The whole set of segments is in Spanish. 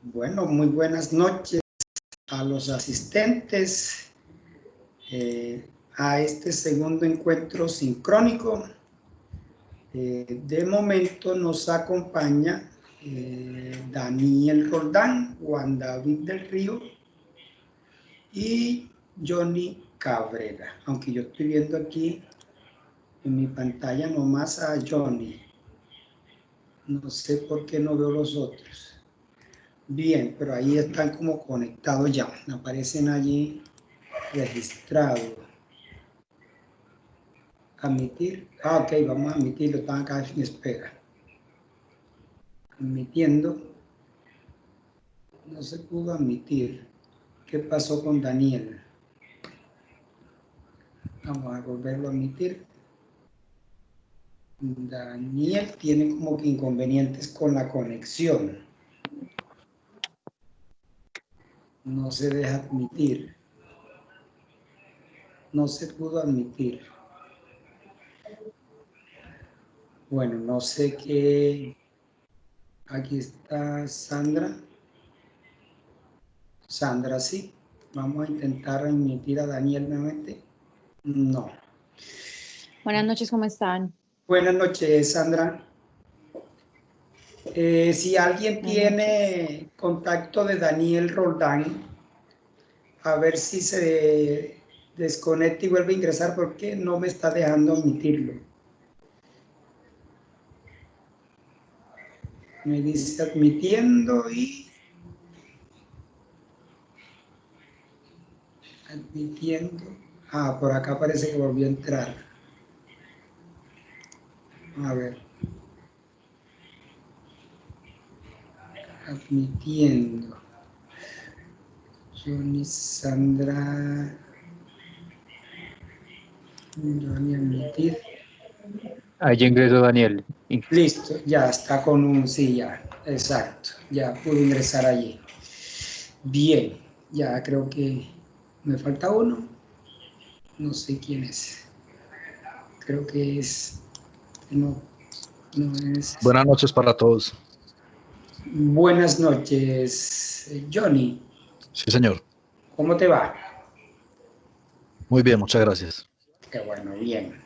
Bueno, muy buenas noches a los asistentes a este segundo encuentro sincrónico. De momento nos acompaña Daniel Roldán, Juan David del Río y Johnny Cabrera. Aunque yo estoy viendo aquí en mi pantalla nomás a Johnny. No sé por qué no veo los otros. Bien, pero ahí están como conectados ya. Aparecen allí registrados. Admitir. Ok, vamos a admitirlo. Están acá en espera. Admitiendo. No se pudo admitir. ¿Qué pasó con Daniel? Vamos a volverlo a admitir. Daniel tiene como que inconvenientes con la conexión. No se deja admitir. No se pudo admitir. Bueno, no sé qué. Aquí está Sandra. Sandra, sí. Vamos a intentar admitir a Daniel nuevamente. No. Buenas noches, ¿cómo están? Buenas noches, Sandra. Si alguien tiene contacto de Daniel Roldán, a ver si se desconecta y vuelve a ingresar porque no me está dejando admitirlo. Me dice admitiendo y... Admitiendo. Ah, por acá parece que volvió a entrar. A ver. Admitiendo. Johnny, Sandra. Johnny, admitir. Ahí ingresó Daniel. Listo, ya está con un sí, ya. Exacto. Ya pudo ingresar allí. Bien, ya creo que me falta uno. No sé quién es. Creo que es... No es... Buenas noches para todos. Buenas noches, Johnny. Sí, señor. ¿Cómo te va? Muy bien, muchas gracias. Qué bueno, bien.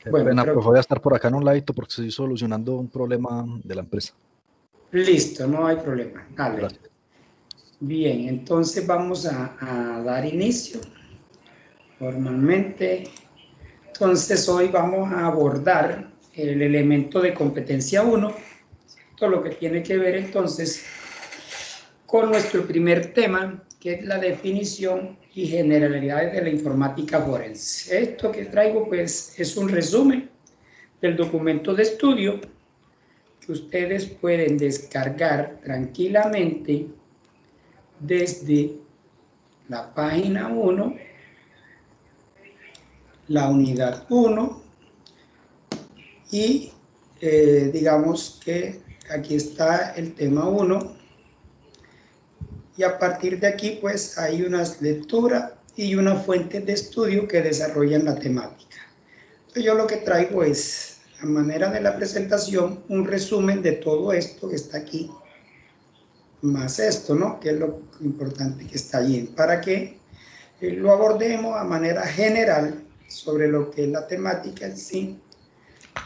Qué Bueno, pena, creo pero voy a estar por acá en un ladito porque estoy solucionando un problema de la empresa. Listo, no hay problema. Dale. Gracias. Bien, entonces vamos a dar inicio formalmente. Entonces hoy vamos a abordar el elemento de competencia 1, todo lo que tiene que ver entonces con nuestro primer tema, que es la definición y generalidades de la informática forense. Esto que traigo pues es un resumen del documento de estudio que ustedes pueden descargar tranquilamente desde la página 1, la unidad 1 y digamos que aquí está el tema 1 y a partir de aquí pues hay unas lecturas y una fuente de estudio que desarrollan la temática. Entonces, yo lo que traigo es, a manera de la presentación, un resumen de todo esto que está aquí, más esto, ¿no? Que es lo importante que está allí, para que lo abordemos a manera general sobre lo que es la temática en sí,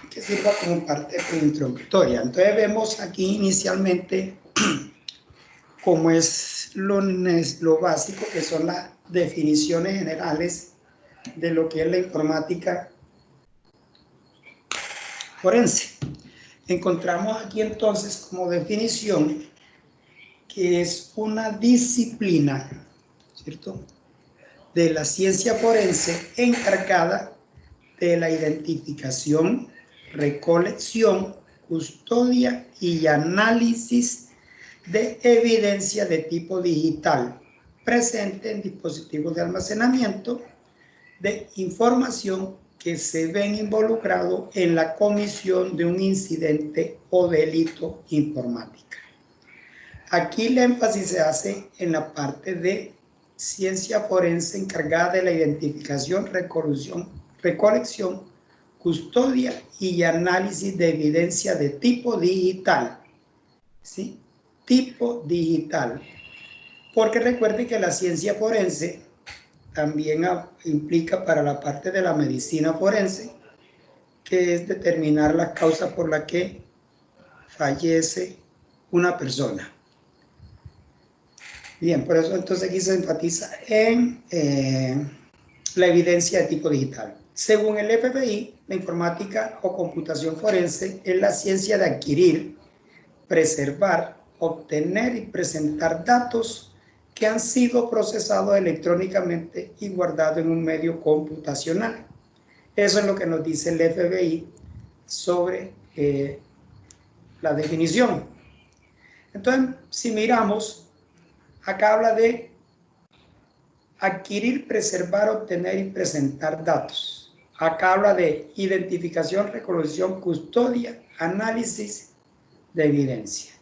que sirva como parte introductoria. Entonces vemos aquí inicialmente cómo es lo básico, que son las definiciones generales de lo que es la informática forense. Encontramos aquí entonces como definición que es una disciplina, ¿cierto?, de la ciencia forense encargada de la identificación, recolección, custodia y análisis de evidencia de tipo digital presente en dispositivos de almacenamiento de información que se ven involucrados en la comisión de un incidente o delito informático. Aquí el énfasis se hace en la parte de ciencia forense encargada de la identificación, recolección, custodia y análisis de evidencia de tipo digital, ¿sí?, tipo digital, porque recuerden que la ciencia forense también implica para la parte de la medicina forense, que es determinar las causas por las que fallece una persona. Bien, por eso entonces aquí se enfatiza en la evidencia de tipo digital. Según el FBI, la informática o computación forense es la ciencia de adquirir, preservar, obtener y presentar datos que han sido procesados electrónicamente y guardados en un medio computacional. Eso es lo que nos dice el FBI sobre la definición. Entonces, si miramos, acá habla de adquirir, preservar, obtener y presentar datos. Acá habla de identificación, recolección, custodia, análisis de evidencia.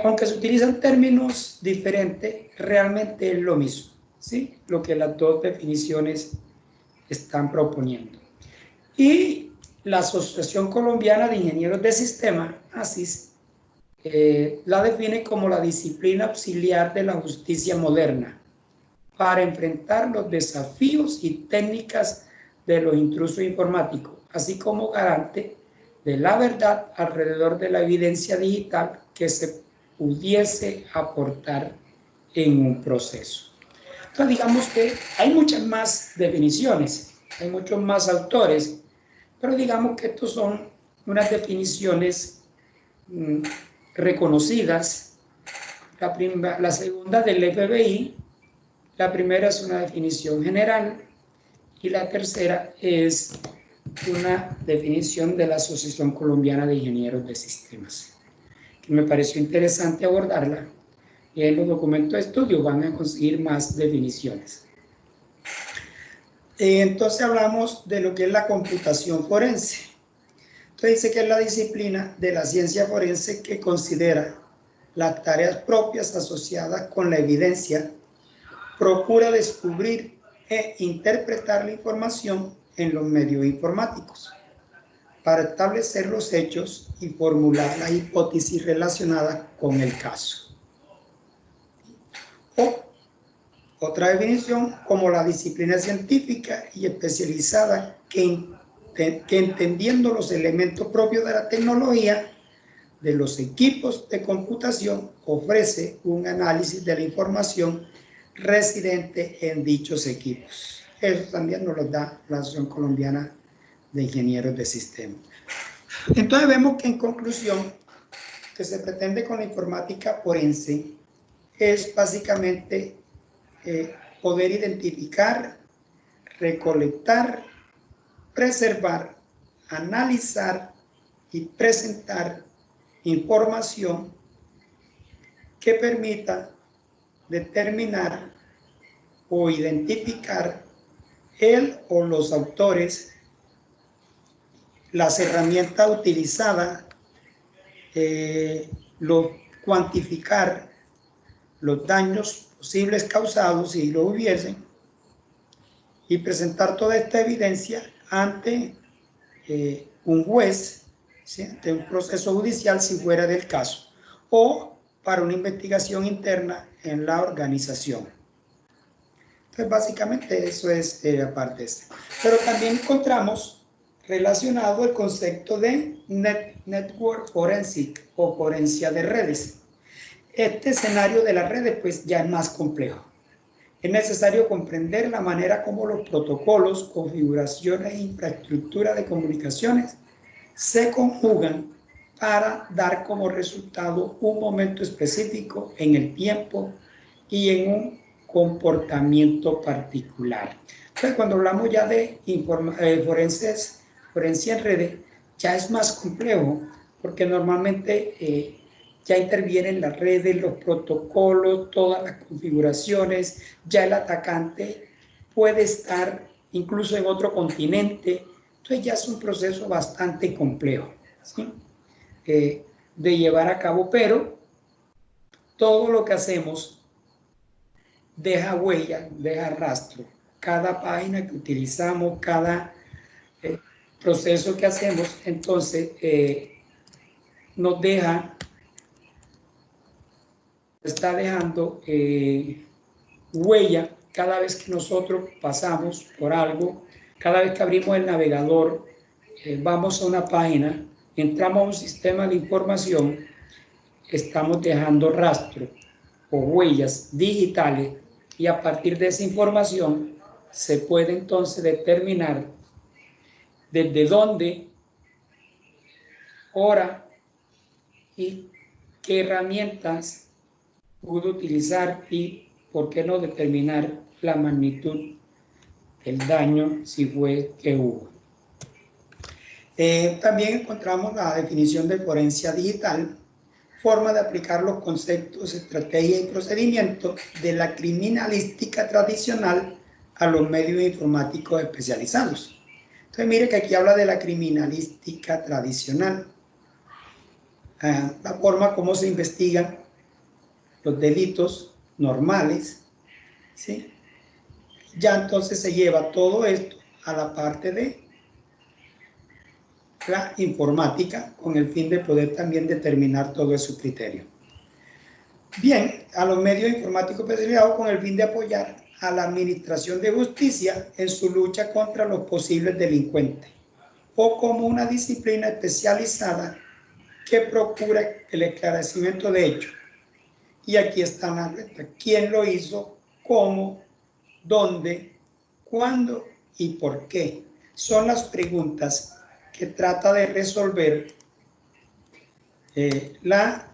Aunque se utilizan términos diferentes, realmente es lo mismo, ¿sí? Lo que las dos definiciones están proponiendo. Y la Asociación Colombiana de Ingenieros de Sistemas, ASIS, la define como la disciplina auxiliar de la justicia moderna para enfrentar los desafíos y técnicas de los intrusos informáticos, así como garante de la verdad alrededor de la evidencia digital que se pudiese aportar en un proceso. Entonces, digamos que hay muchas más definiciones, hay muchos más autores, pero digamos que estos son unas definiciones reconocidas. La segunda del FBI, la primera es una definición general y la tercera es una definición de la Asociación Colombiana de Ingenieros de Sistemas, que me pareció interesante abordarla, y en los documentos de estudio van a conseguir más definiciones. Entonces hablamos de lo que es la computación forense. Entonces dice que es la disciplina de la ciencia forense que considera las tareas propias asociadas con la evidencia, procura descubrir e interpretar la información en los medios informáticos para establecer los hechos y formular las hipótesis relacionadas con el caso. O otra definición como la disciplina científica y especializada que entendiendo los elementos propios de la tecnología de los equipos de computación ofrece un análisis de la información residente en dichos equipos. Eso también nos lo da la Asociación Colombiana de Ingenieros de Sistemas. Entonces vemos que en conclusión, que se pretende con la informática forense es básicamente poder identificar, recolectar, preservar, analizar y presentar información que permita determinar o identificar el o los autores, las herramientas utilizadas, cuantificar los daños posibles causados si lo hubiesen y presentar toda esta evidencia ante un juez, ¿sí? Ante un proceso judicial si fuera del caso, o para una investigación interna en la organización. Entonces básicamente eso es aparte de esto. Pero también encontramos relacionado el concepto de Network Forensic o forencia de redes. Este escenario de las redes pues ya es más complejo. Es necesario comprender la manera como los protocolos, configuraciones e infraestructura de comunicaciones se conjugan para dar como resultado un momento específico en el tiempo y en un comportamiento particular. Entonces, cuando hablamos ya de forencia en redes, ya es más complejo, porque normalmente ya intervienen las redes, los protocolos, todas las configuraciones, ya el atacante puede estar incluso en otro continente, entonces ya es un proceso bastante complejo, ¿sí? De llevar a cabo, pero todo lo que hacemos deja huella, deja rastro. Cada página que utilizamos, cada proceso que hacemos, entonces nos deja está dejando huella cada vez que nosotros pasamos por algo, cada vez que abrimos el navegador, vamos a una página, entramos a un sistema de información, estamos dejando rastro o huellas digitales y a partir de esa información se puede entonces determinar desde dónde, hora y qué herramientas pudo utilizar y por qué no determinar la magnitud del daño si fue que hubo. También encontramos la definición de forense digital, forma de aplicar los conceptos, estrategias y procedimientos de la criminalística tradicional a los medios informáticos especializados. Entonces mire que aquí habla de la criminalística tradicional, la forma como se investigan los delitos normales, ¿sí? Ya entonces se lleva todo esto a la parte de la informática con el fin de poder también determinar todo su criterio. Bien, a los medios informáticos especializados con el fin de apoyar a la administración de justicia en su lucha contra los posibles delincuentes o como una disciplina especializada que procura el esclarecimiento de hechos. Y aquí están las respuestas. ¿Quién lo hizo? ¿Cómo? ¿Dónde? ¿Cuándo? ¿Y por qué? Son las preguntas que trata de resolver la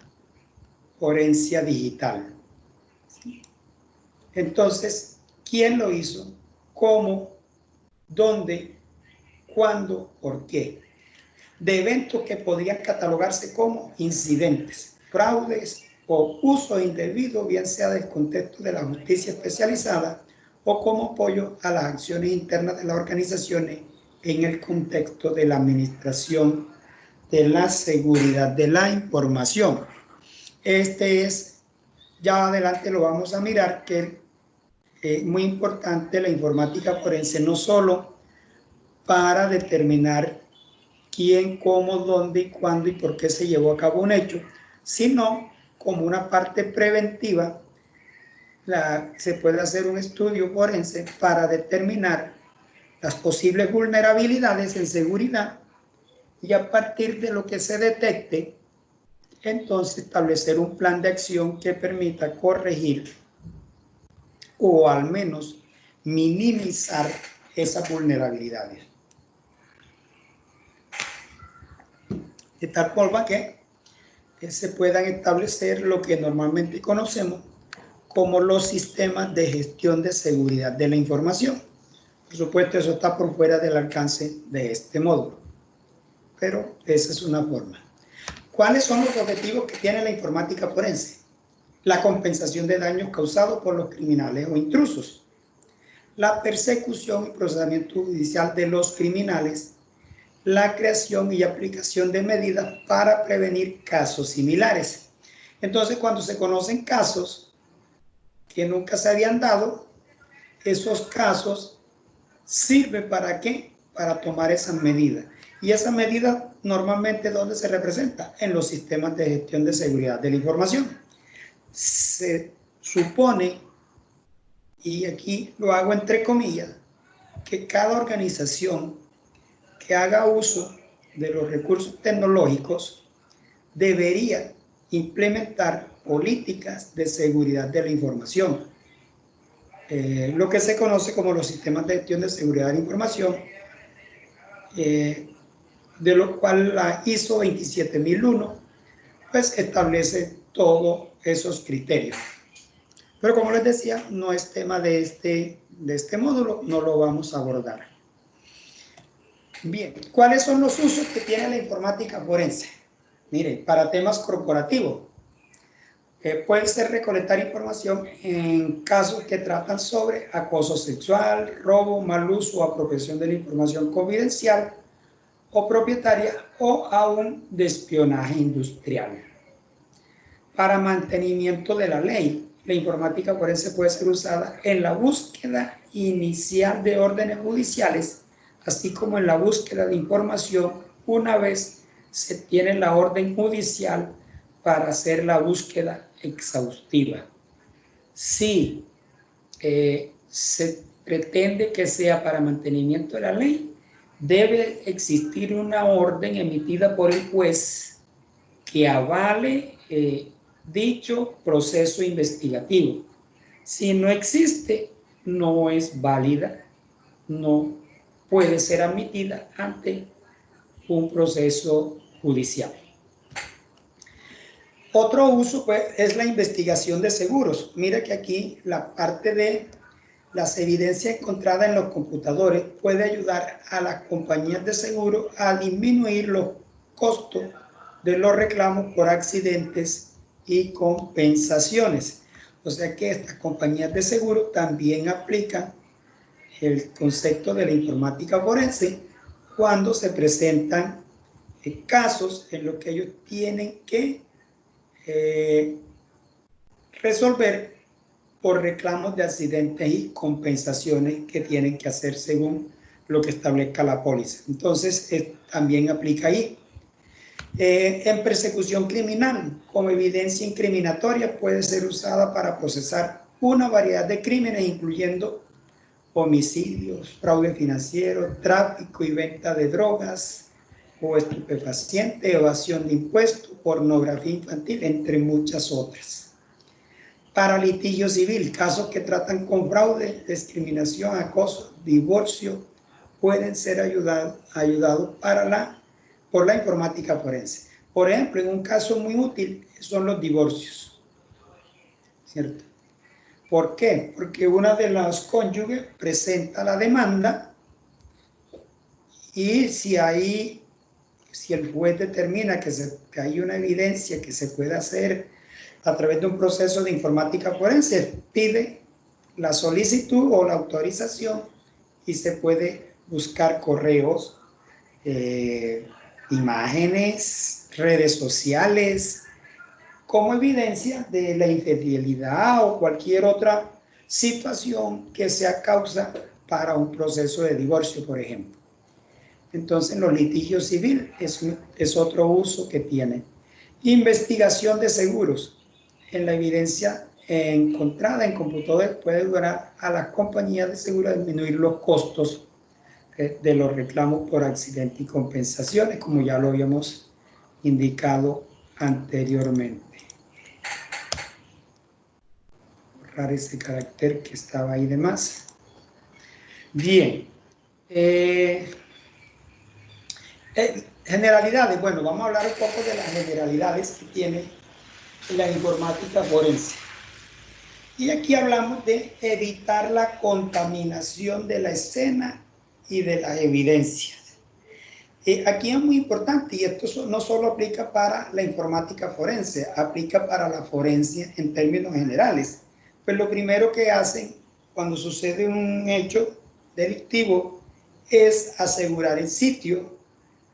forense digital. Entonces, ¿quién lo hizo? ¿Cómo? ¿Dónde? ¿Cuándo? ¿Por qué? De eventos que podrían catalogarse como incidentes, fraudes o uso indebido, bien sea del contexto de la justicia especializada o como apoyo a las acciones internas de las organizaciones en el contexto de la administración de la seguridad de la información. Este es, ya adelante lo vamos a mirar, que es muy importante la informática forense, no solo para determinar quién, cómo, dónde y cuándo y por qué se llevó a cabo un hecho, sino como una parte preventiva. Se puede hacer un estudio forense para determinar las posibles vulnerabilidades en seguridad y a partir de lo que se detecte, entonces establecer un plan de acción que permita corregir o al menos minimizar esas vulnerabilidades. De tal forma que se puedan establecer lo que normalmente conocemos como los sistemas de gestión de seguridad de la información. Por supuesto, eso está por fuera del alcance de este módulo, pero esa es una forma. ¿Cuáles son los objetivos que tiene la informática forense? La compensación de daños causados por los criminales o intrusos, la persecución y procesamiento judicial de los criminales, la creación y aplicación de medidas para prevenir casos similares. Entonces, cuando se conocen casos que nunca se habían dado, esos casos sirven ¿para qué? Para tomar esas medidas. Y esas medidas normalmente, ¿dónde se representa? En los sistemas de gestión de seguridad de la información. Se supone, y aquí lo hago entre comillas, que cada organización que haga uso de los recursos tecnológicos debería implementar políticas de seguridad de la información. Lo que se conoce como los sistemas de gestión de seguridad de la información, de lo cual la ISO 27001 pues establece todos esos criterios. Pero como les decía, no es tema de este módulo, no lo vamos a abordar. Bien, ¿cuáles son los usos que tiene la informática forense? Mire, para temas corporativos, puede ser recolectar información en casos que tratan sobre acoso sexual, robo, mal uso o apropiación de la información confidencial o propietaria o aún de espionaje industrial. Para mantenimiento de la ley, la informática forense puede ser usada en la búsqueda inicial de órdenes judiciales, así como en la búsqueda de información una vez se tiene la orden judicial para hacer la búsqueda exhaustiva. Si se pretende que sea para mantenimiento de la ley, debe existir una orden emitida por el juez que avale dicho proceso investigativo. Si no existe, no es válida, no puede ser admitida ante un proceso judicial. Otro uso pues, es la investigación de seguros. Mira que aquí la parte de las evidencias encontradas en los computadores puede ayudar a las compañías de seguro a disminuir los costos de los reclamos por accidentes y compensaciones. O sea que estas compañías de seguro también aplican el concepto de la informática forense cuando se presentan casos en los que ellos tienen que resolver por reclamos de accidentes y compensaciones que tienen que hacer según lo que establezca la póliza. Entonces, también aplica ahí. En persecución criminal, como evidencia incriminatoria, puede ser usada para procesar una variedad de crímenes, incluyendo homicidios, fraude financiero, tráfico y venta de drogas o estupefacientes, evasión de impuestos, pornografía infantil, entre muchas otras. Para litigio civil, casos que tratan con fraude, discriminación, acoso, divorcio, pueden ser ayudados por la informática forense. Por ejemplo, en un caso muy útil son los divorcios, ¿cierto? ¿Por qué? Porque una de las cónyuges presenta la demanda y si el juez determina que hay una evidencia que se puede hacer a través de un proceso de informática forense, pide la solicitud o la autorización y se puede buscar correos, imágenes, redes sociales, como evidencia de la infidelidad o cualquier otra situación que sea causa para un proceso de divorcio, por ejemplo. Entonces, los litigios civiles es otro uso que tiene. Investigación de seguros. En la evidencia encontrada en computadores puede ayudar a las compañías de seguros a disminuir los costos de los reclamos por accidente y compensaciones, como ya lo habíamos indicado anteriormente. Borrar ese carácter que estaba ahí de más. Bien. Generalidades. Bueno, vamos a hablar un poco de las generalidades que tiene la informática forense. Y aquí hablamos de evitar la contaminación de la escena y de las evidencias. Aquí es muy importante, y esto no solo aplica para la informática forense, aplica para la forense en términos generales. Pues lo primero que hacen cuando sucede un hecho delictivo es asegurar el sitio.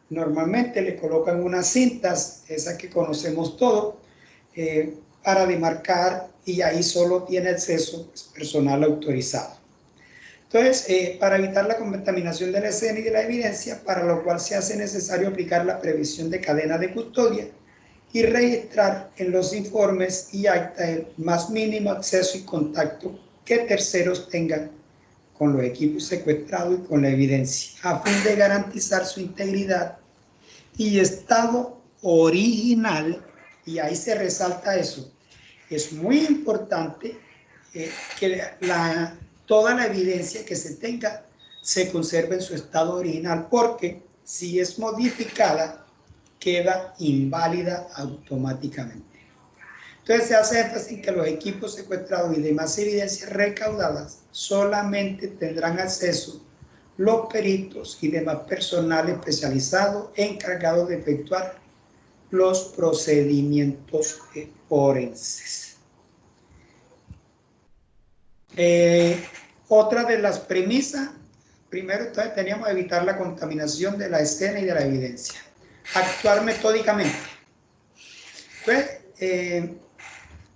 Normalmente le colocan unas cintas, esas que conocemos todos, para demarcar, y ahí solo tiene acceso personal autorizado. Entonces, para evitar la contaminación de la escena y de la evidencia, para lo cual se hace necesario aplicar la previsión de cadena de custodia y registrar en los informes y actas el más mínimo acceso y contacto que terceros tengan con los equipos secuestrados y con la evidencia, a fin de garantizar su integridad y estado original. Y ahí se resalta eso. Es muy importante que toda la evidencia que se tenga se conserve en su estado original, porque si es modificada, queda inválida automáticamente. Entonces se hace énfasis en que los equipos secuestrados y demás evidencias recaudadas solamente tendrán acceso los peritos y demás personal especializado encargados de efectuar los procedimientos forenses. Otra de las premisas, primero entonces teníamos que evitar la contaminación de la escena y de la evidencia. Actuar metódicamente. Pues,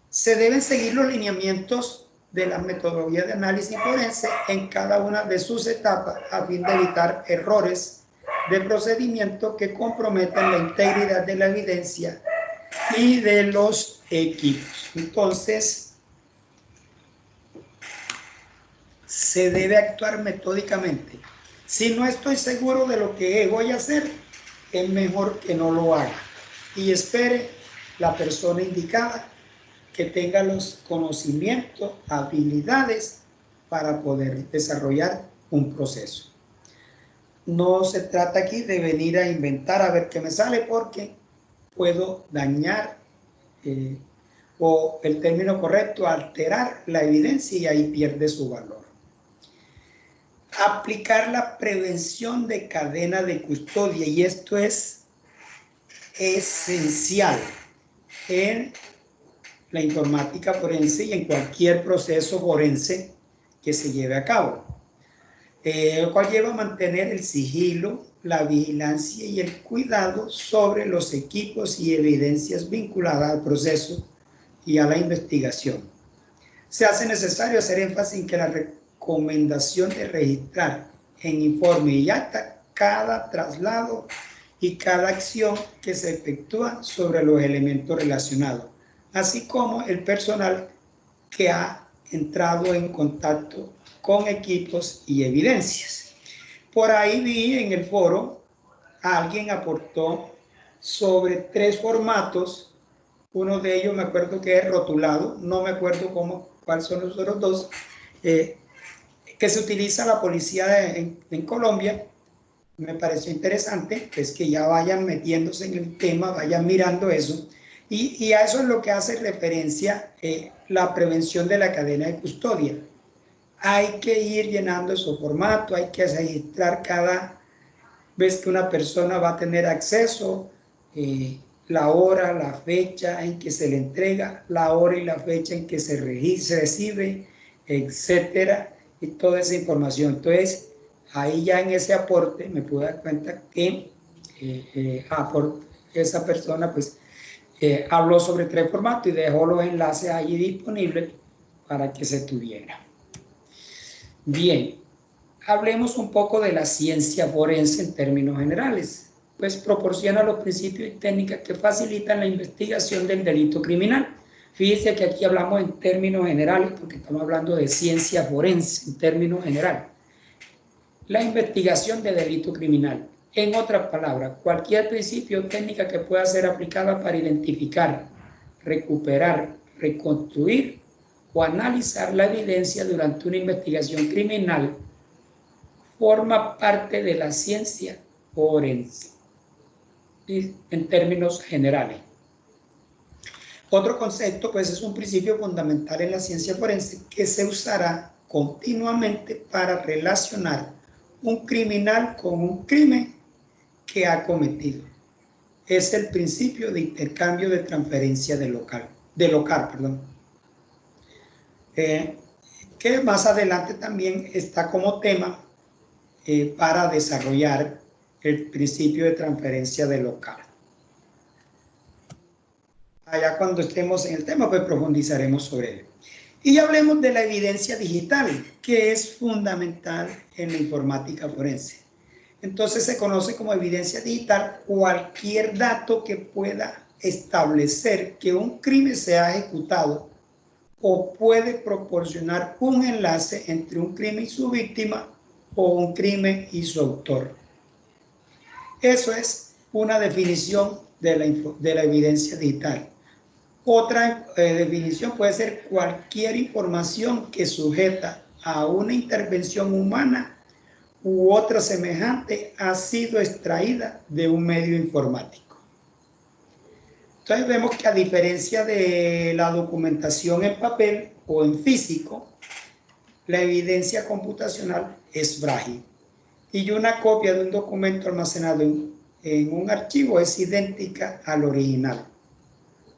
se deben seguir los lineamientos de las metodologías de análisis forense en cada una de sus etapas a fin de evitar errores de procedimiento que comprometan la integridad de la evidencia y de los equipos. Entonces, se debe actuar metódicamente. Si no estoy seguro de lo que voy a hacer, es mejor que no lo haga y espere la persona indicada que tenga los conocimientos, habilidades para poder desarrollar un proceso. No se trata aquí de venir a inventar a ver qué me sale, porque puedo dañar o el término correcto, alterar la evidencia, y ahí pierde su valor. Aplicar la prevención de cadena de custodia, y esto es esencial en la informática forense y en cualquier proceso forense que se lleve a cabo, el cual lleva a mantener el sigilo, la vigilancia y el cuidado sobre los equipos y evidencias vinculadas al proceso y a la investigación. Se hace necesario hacer énfasis en que la recomendación de registrar en informe y acta cada traslado y cada acción que se efectúa sobre los elementos relacionados, así como el personal que ha entrado en contacto con equipos y evidencias. Por ahí vi en el foro, alguien aportó sobre 3 formatos. Uno de ellos me acuerdo que es rotulado, no me acuerdo cuáles son los otros dos, que se utiliza la policía en Colombia. Me pareció interesante, pues, que ya vayan metiéndose en el tema, vayan mirando eso, y a eso es lo que hace referencia la prevención de la cadena de custodia. Hay que ir llenando esos formatos, hay que registrar cada vez que una persona va a tener acceso, la hora, la fecha en que se le entrega, la hora y la fecha en que se recibe, etcétera, y toda esa información. Entonces, ahí ya en ese aporte me pude dar cuenta que esa persona pues habló sobre 3 formatos y dejó los enlaces allí disponibles para que se tuviera. Bien, hablemos un poco de la ciencia forense en términos generales, pues proporciona los principios y técnicas que facilitan la investigación del delito criminal. Fíjense que aquí hablamos en términos generales porque estamos hablando de ciencia forense en términos generales. La investigación de delito criminal. En otras palabras, cualquier principio o técnica que pueda ser aplicada para identificar, recuperar, reconstruir o analizar la evidencia durante una investigación criminal forma parte de la ciencia forense, en términos generales. Otro concepto, pues, es un principio fundamental en la ciencia forense que se usará continuamente para relacionar un criminal con un crimen que ha cometido. Es el principio de intercambio de transferencia de local, que más adelante también está como tema para desarrollar el principio de transferencia de local. Allá cuando estemos en el tema, pues profundizaremos sobre él. Y hablemos de la evidencia digital, que es fundamental en la informática forense. Entonces se conoce como evidencia digital cualquier dato que pueda establecer que un crimen se ha ejecutado o puede proporcionar un enlace entre un crimen y su víctima o un crimen y su autor. Eso es una definición de la evidencia digital. Otra definición puede ser cualquier información que sujeta a una intervención humana u otra semejante ha sido extraída de un medio informático. Entonces vemos que a diferencia de la documentación en papel o en físico, la evidencia computacional es frágil y una copia de un documento almacenado en un archivo es idéntica al original.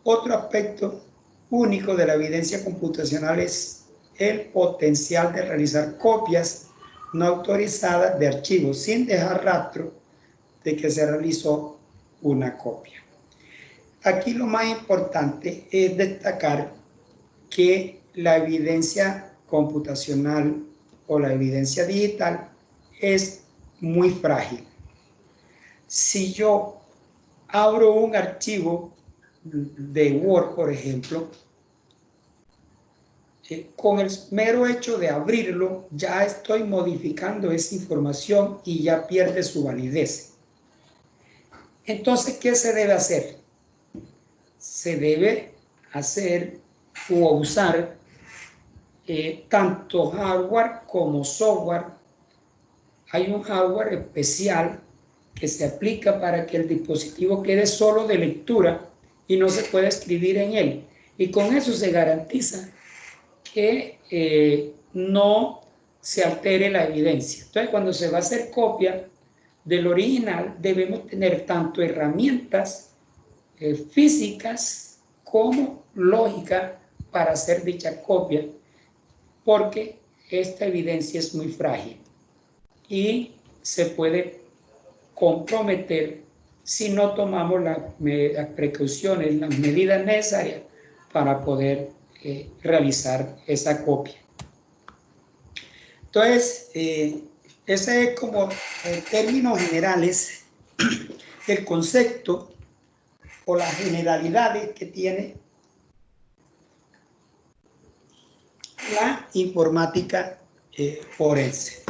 Otro aspecto único de la evidencia computacional es el potencial de realizar copias no autorizadas de archivos sin dejar rastro de que se realizó una copia. Aquí lo más importante es destacar que la evidencia computacional o la evidencia digital es muy frágil. Si yo abro un archivo de Word, por ejemplo, con el mero hecho de abrirlo, ya estoy modificando esa información y ya pierde su validez. Entonces, ¿qué se debe hacer? Se debe hacer o usar tanto hardware como software. Hay un hardware especial que se aplica para que el dispositivo quede solo de lectura y no se pueda escribir en él. Y con eso se garantiza que no se altere la evidencia. Entonces, cuando se va a hacer copia del original, debemos tener tanto herramientas físicas como lógicas para hacer dicha copia, porque esta evidencia es muy frágil y se puede comprometer si no tomamos las precauciones, las medidas necesarias para poder realizar esa copia. Entonces, ese es como en términos generales el concepto o las generalidades que tiene la informática forense.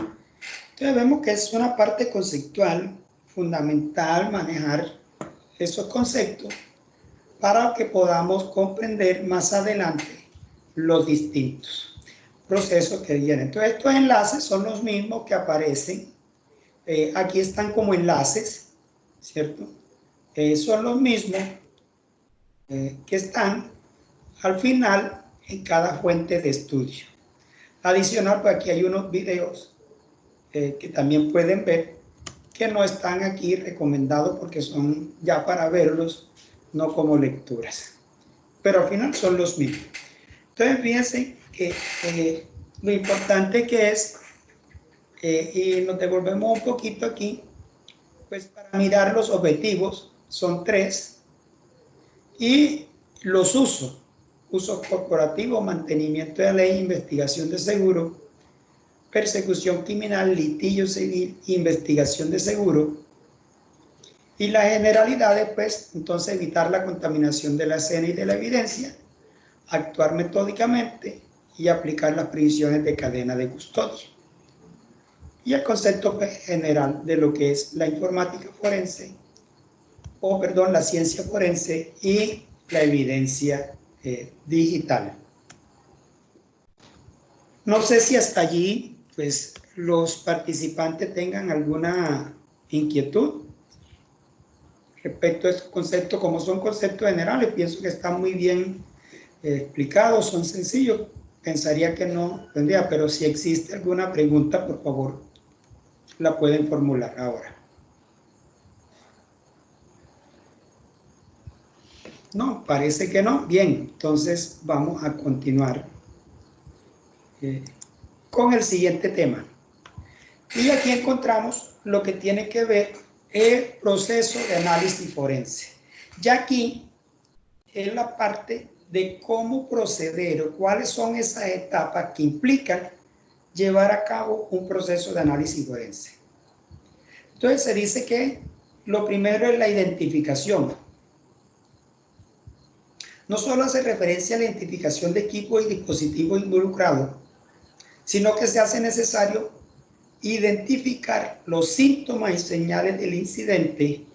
Entonces vemos que es una parte conceptual fundamental manejar esos conceptos para que podamos comprender más adelante los distintos procesos que vienen. Entonces estos enlaces son los mismos que aparecen. Aquí están como enlaces, ¿cierto? Son los mismos que están al final en cada fuente de estudio. Adicional, pues aquí hay unos videos que también pueden ver, que no están aquí recomendados porque son ya para verlos, no como lecturas. Pero al final son los mismos. Entonces, fíjense que lo importante que es, y nos devolvemos un poquito aquí, pues para mirar los objetivos, son 3, y los usos: uso corporativo, mantenimiento de la ley, investigación de seguro, persecución criminal, litigio civil, investigación de seguro. Y las generalidades, pues, entonces evitar la contaminación de la escena y de la evidencia, actuar metódicamente y aplicar las previsiones de cadena de custodia. Y el concepto general de lo que es la informática forense, la ciencia forense y la evidencia digital. No sé si hasta allí, pues, los participantes tengan alguna inquietud respecto a estos conceptos. Como son conceptos generales, pienso que están muy bien explicados, son sencillos. Pensaría que no tendría, pero si existe alguna pregunta, por favor, la pueden formular ahora. No, parece que no. Bien, entonces vamos a continuar con el siguiente tema. Y aquí encontramos lo que tiene que ver el proceso de análisis forense. Ya aquí es la parte de cómo proceder o cuáles son esas etapas que implican llevar a cabo un proceso de análisis forense. Entonces se dice que lo primero es la identificación. No solo hace referencia a la identificación de equipos y dispositivos involucrados, sino que se hace necesario identificar los síntomas y señales del incidente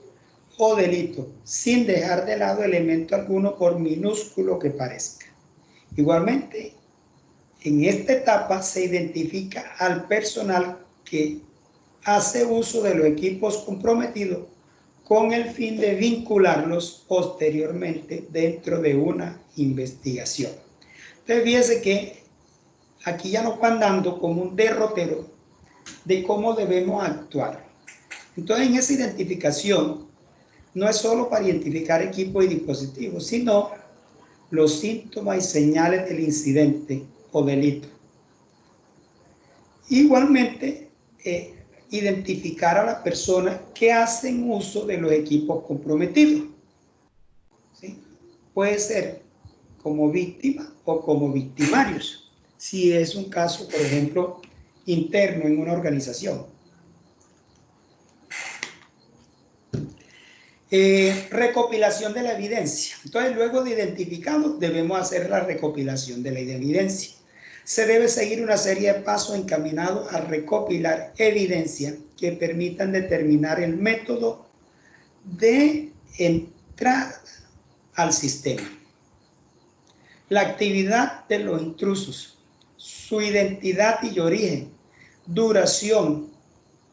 o delito, sin dejar de lado elemento alguno por minúsculo que parezca. Igualmente, en esta etapa se identifica al personal que hace uso de los equipos comprometidos con el fin de vincularlos posteriormente dentro de una investigación. Entonces, fíjense que aquí ya nos van dando como un derrotero de cómo debemos actuar. Entonces, en esa identificación no es solo para identificar equipos y dispositivos, sino los síntomas y señales del incidente o delito. Igualmente, identificar a las personas que hacen uso de los equipos comprometidos. ¿Sí? Puede ser como víctima o como victimarios, si es un caso, por ejemplo, interno en una organización. Recopilación de la evidencia. Entonces, luego de identificado, debemos hacer la recopilación de la evidencia. Se debe seguir una serie de pasos encaminados a recopilar evidencia que permitan determinar el método de entrada al sistema, la actividad de los intrusos, su identidad y origen, duración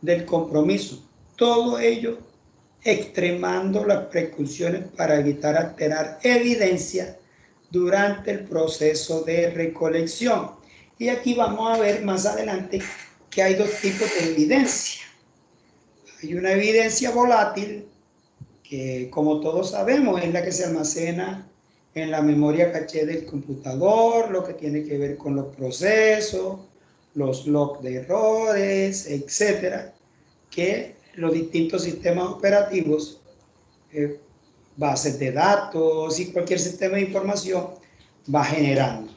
del compromiso, todo ello extremando las precauciones para evitar alterar evidencia durante el proceso de recolección. Y aquí vamos a ver más adelante que hay dos tipos de evidencia. Hay una evidencia volátil, que como todos sabemos es la que se almacena en la memoria caché del computador, lo que tiene que ver con los procesos, los logs de errores, etcétera, que los distintos sistemas operativos, bases de datos y cualquier sistema de información va generando.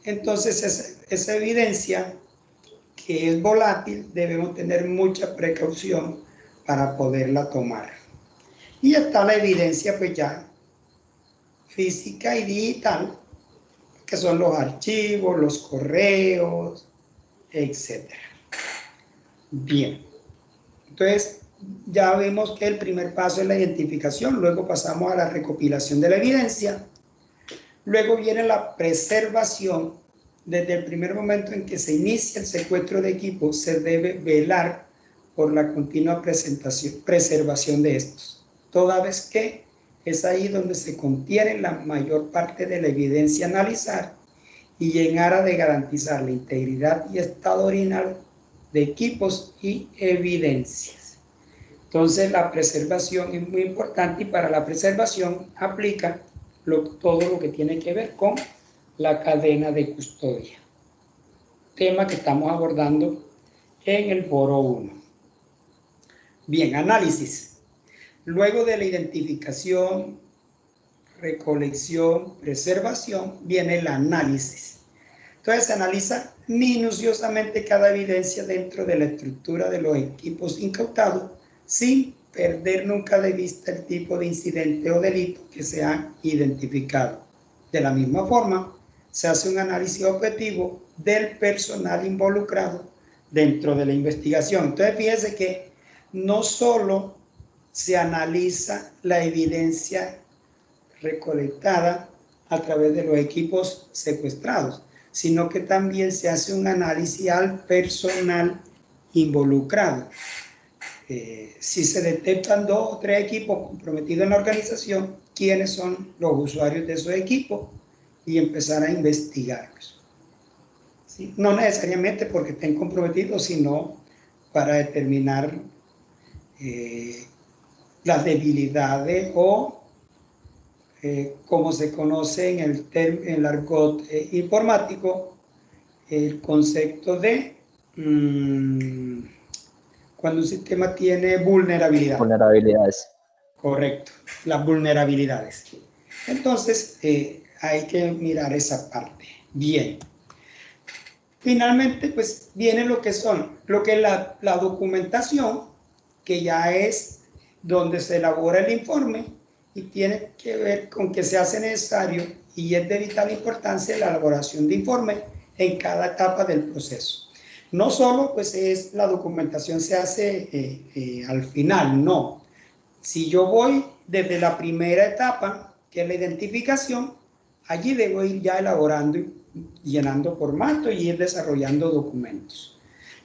Entonces esa evidencia que es volátil, debemos tener mucha precaución para poderla tomar. Y está la evidencia pues ya física y digital, que son los archivos, los correos, etc. Bien, entonces ya vemos que el primer paso es la identificación, luego pasamos a la recopilación de la evidencia, luego viene la preservación. Desde el primer momento en que se inicia el secuestro de equipos, se debe velar por la continua preservación de estos, toda vez que es ahí donde se contiene la mayor parte de la evidencia a analizar y en aras de garantizar la integridad y estado original de equipos y evidencias. Entonces la preservación es muy importante y para la preservación aplica todo lo que tiene que ver con la cadena de custodia, tema que estamos abordando en el foro 1. Bien, análisis. Luego de la identificación, recolección, preservación, viene el análisis. Entonces se analiza minuciosamente cada evidencia dentro de la estructura de los equipos incautados, sin perder nunca de vista el tipo de incidente o delito que se ha identificado. De la misma forma, se hace un análisis objetivo del personal involucrado dentro de la investigación. Entonces, fíjese que no solo se analiza la evidencia recolectada a través de los equipos secuestrados, sino que también se hace un análisis al personal involucrado. Si se detectan 2 o 3 equipos comprometidos en la organización, ¿quiénes son los usuarios de esos equipos? Y empezar a investigarlos. ¿Sí? No necesariamente porque estén comprometidos, sino para determinar las debilidades o, como se conoce en el argot informático, el concepto de cuando un sistema tiene vulnerabilidad. Vulnerabilidades. Correcto, las vulnerabilidades. Entonces, hay que mirar esa parte. Bien. Finalmente, pues viene lo que es la documentación, que ya es donde se elabora el informe y tiene que ver con que se hace necesario y es de vital importancia la elaboración de informe en cada etapa del proceso. No solo pues es la documentación se hace al final, no. Si yo voy desde la primera etapa, que es la identificación, allí debo ir ya elaborando y llenando formato y ir desarrollando documentos.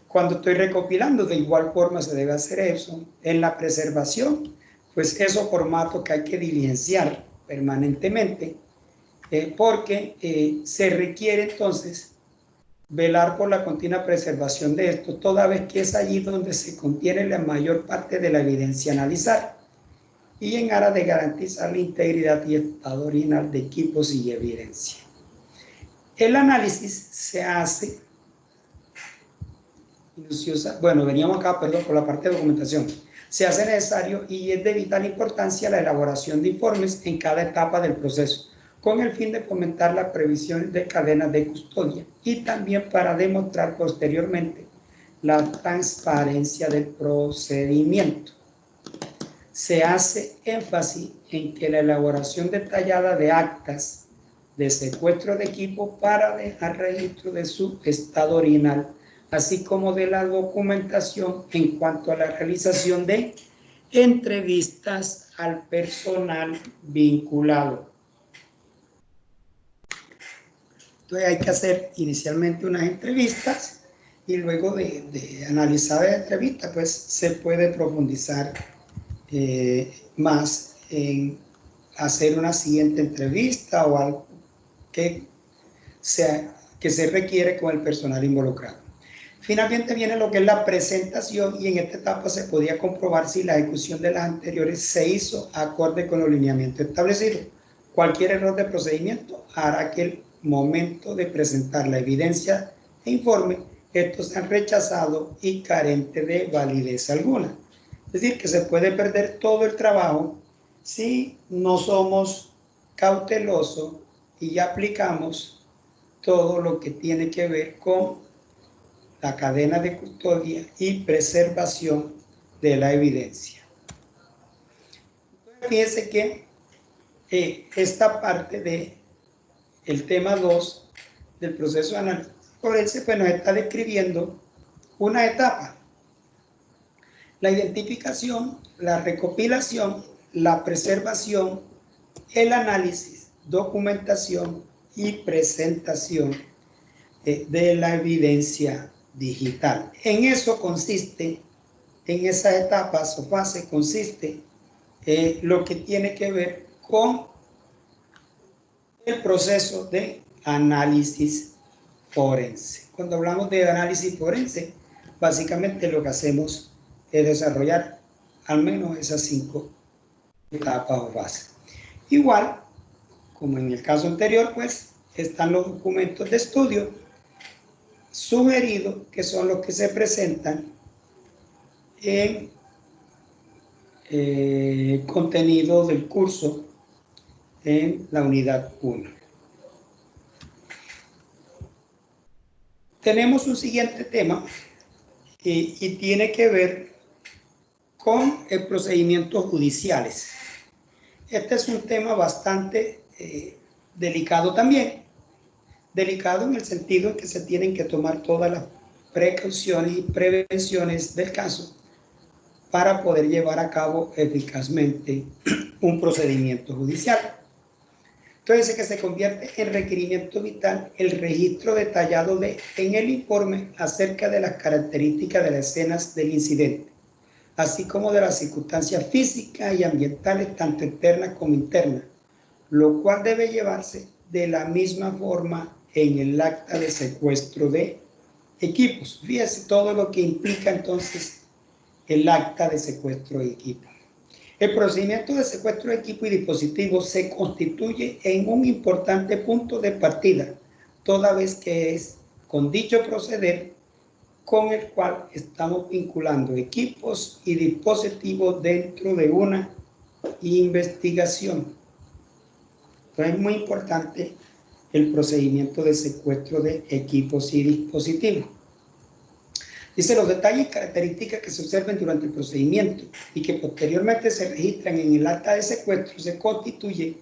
Cuando estoy recopilando, de igual forma se debe hacer eso. En la preservación, pues esos formatos que hay que diligenciar permanentemente, porque se requiere entonces velar por la continua preservación de esto, toda vez que es allí donde se contiene la mayor parte de la evidencia a analizar y en aras de garantizar la integridad y estado original de equipos y evidencia. El análisis se hace minuciosa, bueno, veníamos acá, perdón, por la parte de documentación. Se hace necesario y es de vital importancia la elaboración de informes en cada etapa del proceso, con el fin de fomentar la previsión de cadenas de custodia y también para demostrar posteriormente la transparencia del procedimiento. Se hace énfasis en que la elaboración detallada de actas de secuestro de equipo para dejar registro de su estado original, así como de la documentación en cuanto a la realización de entrevistas al personal vinculado. Entonces hay que hacer inicialmente unas entrevistas y luego de analizar la entrevista, pues se puede profundizar más en hacer una siguiente entrevista o algo que se requiere con el personal involucrado. Finalmente viene lo que es la presentación y en esta etapa se podía comprobar si la ejecución de las anteriores se hizo acorde con los lineamientos establecidos. Cualquier error de procedimiento hará que el momento de presentar la evidencia e informe, estos sean rechazados y carentes de validez alguna. Es decir, que se puede perder todo el trabajo si no somos cautelosos y aplicamos todo lo que tiene que ver con la cadena de custodia y preservación de la evidencia. Fíjense que esta parte del tema 2 del proceso de análisis forense pues nos está describiendo una etapa: la identificación, la recopilación, la preservación, el análisis, documentación y presentación de la evidencia digital. En eso consiste, en esas etapas o fases consiste lo que tiene que ver con el proceso de análisis forense. Cuando hablamos de análisis forense, básicamente lo que hacemos es desarrollar al menos esas 5 etapas o fases. Igual, como en el caso anterior, pues están los documentos de estudio sugeridos, que son los que se presentan en contenido del curso en la unidad 1. Tenemos un siguiente tema y tiene que ver con procedimientos judiciales. Este es un tema bastante delicado también. Delicado en el sentido en que se tienen que tomar todas las precauciones y prevenciones del caso para poder llevar a cabo eficazmente un procedimiento judicial. Entonces, que se convierte en requerimiento vital el registro detallado en el informe acerca de las características de las escenas del incidente, así como de las circunstancias físicas y ambientales, tanto externas como internas, lo cual debe llevarse de la misma forma en el acta de secuestro de equipos. Fíjense todo lo que implica entonces el acta de secuestro de equipo. El procedimiento de secuestro de equipo y dispositivos se constituye en un importante punto de partida, toda vez que es con dicho proceder con el cual estamos vinculando equipos y dispositivos dentro de una investigación. Entonces es muy importante el procedimiento de secuestro de equipos y dispositivos. Dice: los detalles y características que se observen durante el procedimiento y que posteriormente se registran en el acta de secuestro se constituye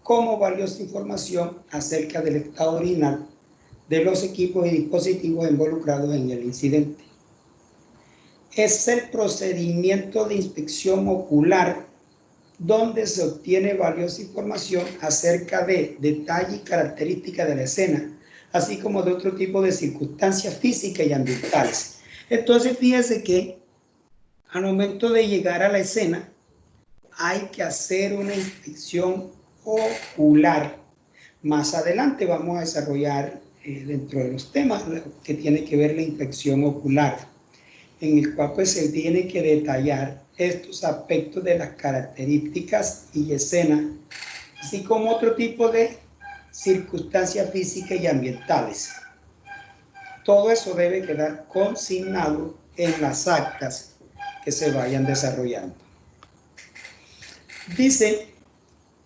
como valiosa información acerca del estado original de los equipos y dispositivos involucrados en el incidente. Es el procedimiento de inspección ocular donde se obtiene valiosa información acerca de detalle y características de la escena, así como de otro tipo de circunstancias físicas y ambientales. Entonces, fíjense que al momento de llegar a la escena hay que hacer una inspección ocular. Más adelante vamos a desarrollar dentro de los temas que tiene que ver la inspección ocular, en el cual pues se tiene que detallar estos aspectos de las características y escenas, así como otro tipo de circunstancias físicas y ambientales. Todo eso debe quedar consignado en las actas que se vayan desarrollando. Dice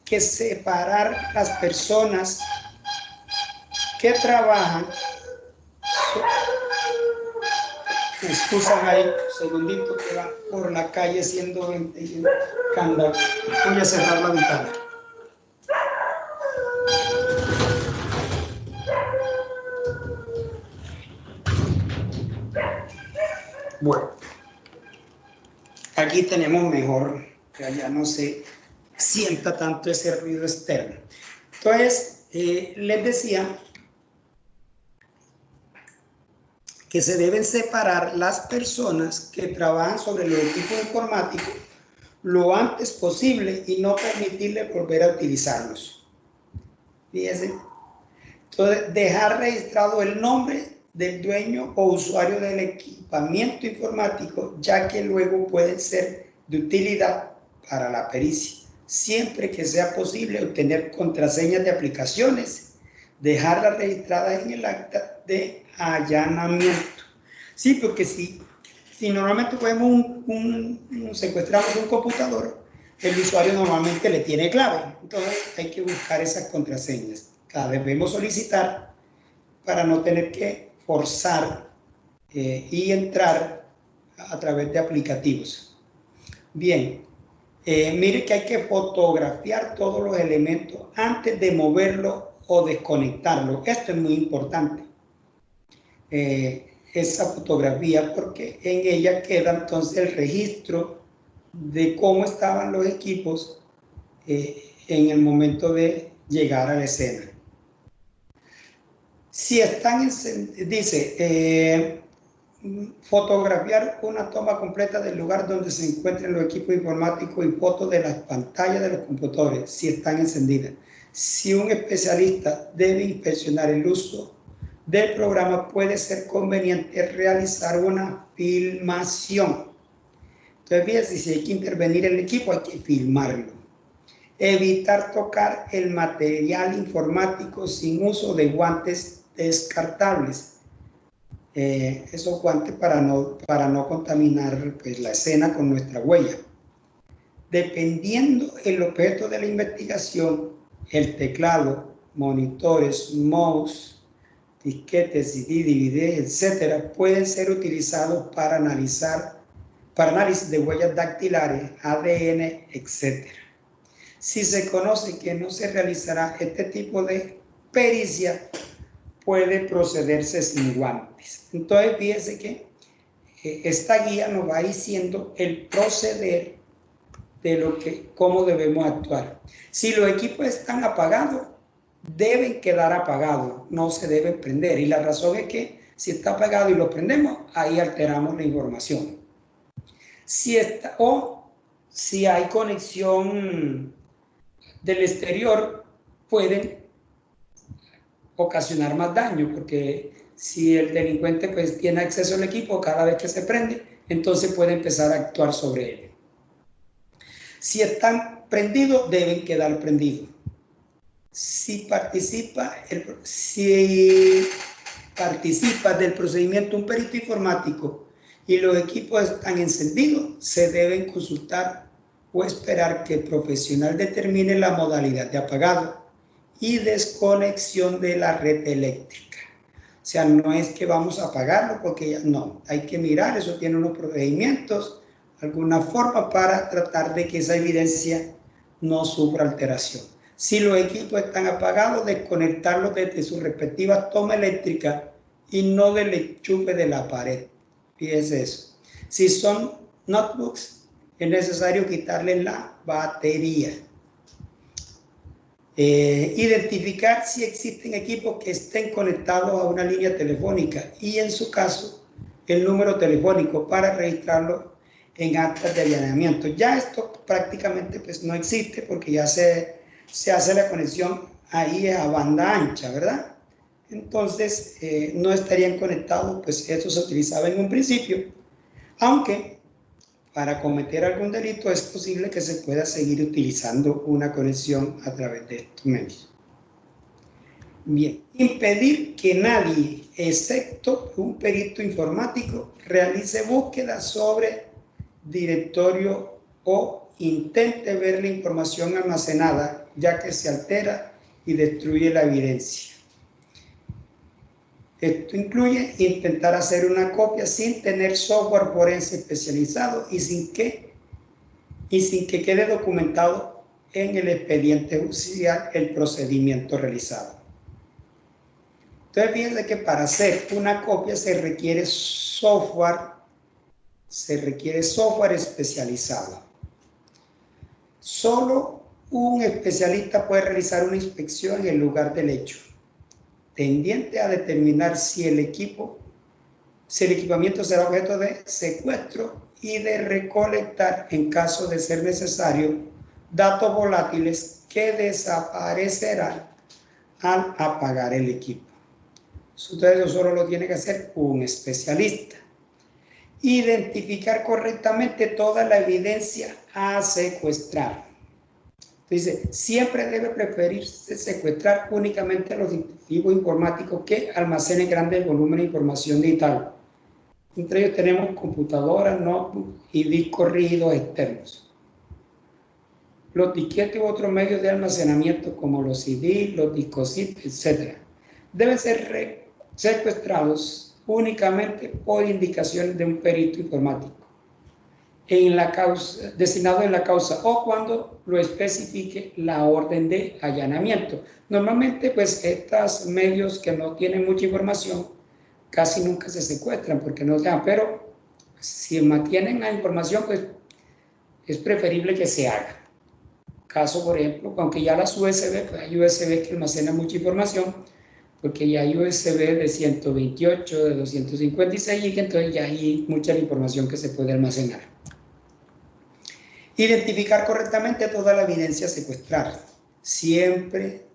que separar las personas que trabajan Me excusan ahí, un segundito, que va por la calle siendo candado. Voy a cerrar la ventana. Bueno, aquí tenemos mejor, que allá no se sienta tanto ese ruido externo. Entonces, les decía que se deben separar las personas que trabajan sobre los equipos informáticos lo antes posible y no permitirles volver a utilizarlos. Fíjense. Entonces, dejar registrado el nombre del dueño o usuario del equipamiento informático, ya que luego pueden ser de utilidad para la pericia. Siempre que sea posible obtener contraseñas de aplicaciones, dejarlas registradas en el acta de allanamiento. Sí, porque si normalmente secuestramos un computador, el usuario normalmente le tiene clave. Entonces hay que buscar esas contraseñas. Cada vez debemos solicitar para no tener que forzar y entrar a través de aplicativos. Bien, mire que hay que fotografiar todos los elementos antes de moverlo o desconectarlo. Esto es muy importante. Esa fotografía, porque en ella queda entonces el registro de cómo estaban los equipos en el momento de llegar a la escena. Si están, dice, fotografiar una toma completa del lugar donde se encuentran los equipos informáticos y fotos de las pantallas de los computadores, si están encendidas. Si un especialista debe inspeccionar el uso del programa, puede ser conveniente realizar una filmación. Entonces, fíjense, si hay que intervenir en el equipo, hay que filmarlo. Evitar tocar el material informático sin uso de guantes descartables. Esos guantes para no contaminar pues, la escena con nuestra huella. Dependiendo el objeto de la investigación, el teclado, monitores, mouse, disquetes, CD, DVD, etcétera, pueden ser utilizados para análisis de huellas dactilares, ADN, etcétera. Si se conoce que no se realizará este tipo de pericia, puede procederse sin guantes. Entonces, fíjense que esta guía nos va diciendo el proceder de cómo debemos actuar. Si los equipos están apagados, deben quedar apagados, no se deben prender. Y la razón es que si está apagado y lo prendemos, ahí alteramos la información. Si hay conexión del exterior, pueden ocasionar más daño, porque si el delincuente pues tiene acceso al equipo cada vez que se prende, entonces puede empezar a actuar sobre él. Si están prendidos, deben quedar prendidos. Si participa del procedimiento un perito informático y los equipos están encendidos, se deben consultar o esperar que el profesional determine la modalidad de apagado y desconexión de la red eléctrica. O sea, no es que vamos a apagarlo porque ya no, hay que mirar, eso tiene unos procedimientos, alguna forma para tratar de que esa evidencia no sufra alteración. Si los equipos están apagados, desconectarlos desde su respectiva toma eléctrica y no del enchufe de la pared. Fíjense eso. Si son notebooks, es necesario quitarles la batería. Identificar si existen equipos que estén conectados a una línea telefónica y en su caso el número telefónico para registrarlo en actas de allanamiento. Ya esto prácticamente pues no existe porque ya se hace la conexión ahí a banda ancha, ¿verdad? Entonces no estarían conectados, pues eso se utilizaba en un principio, aunque para cometer algún delito es posible que se pueda seguir utilizando una conexión a través de estos medios. Bien, impedir que nadie, excepto un perito informático, realice búsqueda sobre directorio o intente ver la información almacenada, ya que se altera y destruye la evidencia. Esto incluye intentar hacer una copia sin tener software forense especializado y sin que quede documentado en el expediente judicial el procedimiento realizado. Entonces, fíjense que para hacer una copia se requiere software especializado. Solo un especialista puede realizar una inspección en el lugar del hecho, tendiente a determinar si el equipamiento será objeto de secuestro y de recolectar, en caso de ser necesario, datos volátiles que desaparecerán al apagar el equipo. Entonces, eso solo lo tiene que hacer un especialista. Identificar correctamente toda la evidencia a secuestrar. Dice, siempre debe preferirse secuestrar únicamente los dispositivos informáticos que almacenen grandes volúmenes de información digital. Entre ellos tenemos computadoras, notebooks y discos rígidos externos. Los disquetes u otros medios de almacenamiento como los CD, los discos zip, etc. deben ser secuestrados únicamente por indicaciones de un perito informático designado en la causa o cuando lo especifique la orden de allanamiento. Normalmente, pues, estos medios que no tienen mucha información casi nunca se secuestran porque no sean, pero si mantienen la información, pues es preferible que se haga. Caso, por ejemplo, aunque ya las USB, pues hay USB que almacenan mucha información, porque ya hay USB de 128, de 256 y entonces ya hay mucha información que se puede almacenar. Identificar correctamente toda la evidencia a secuestrar. Siempre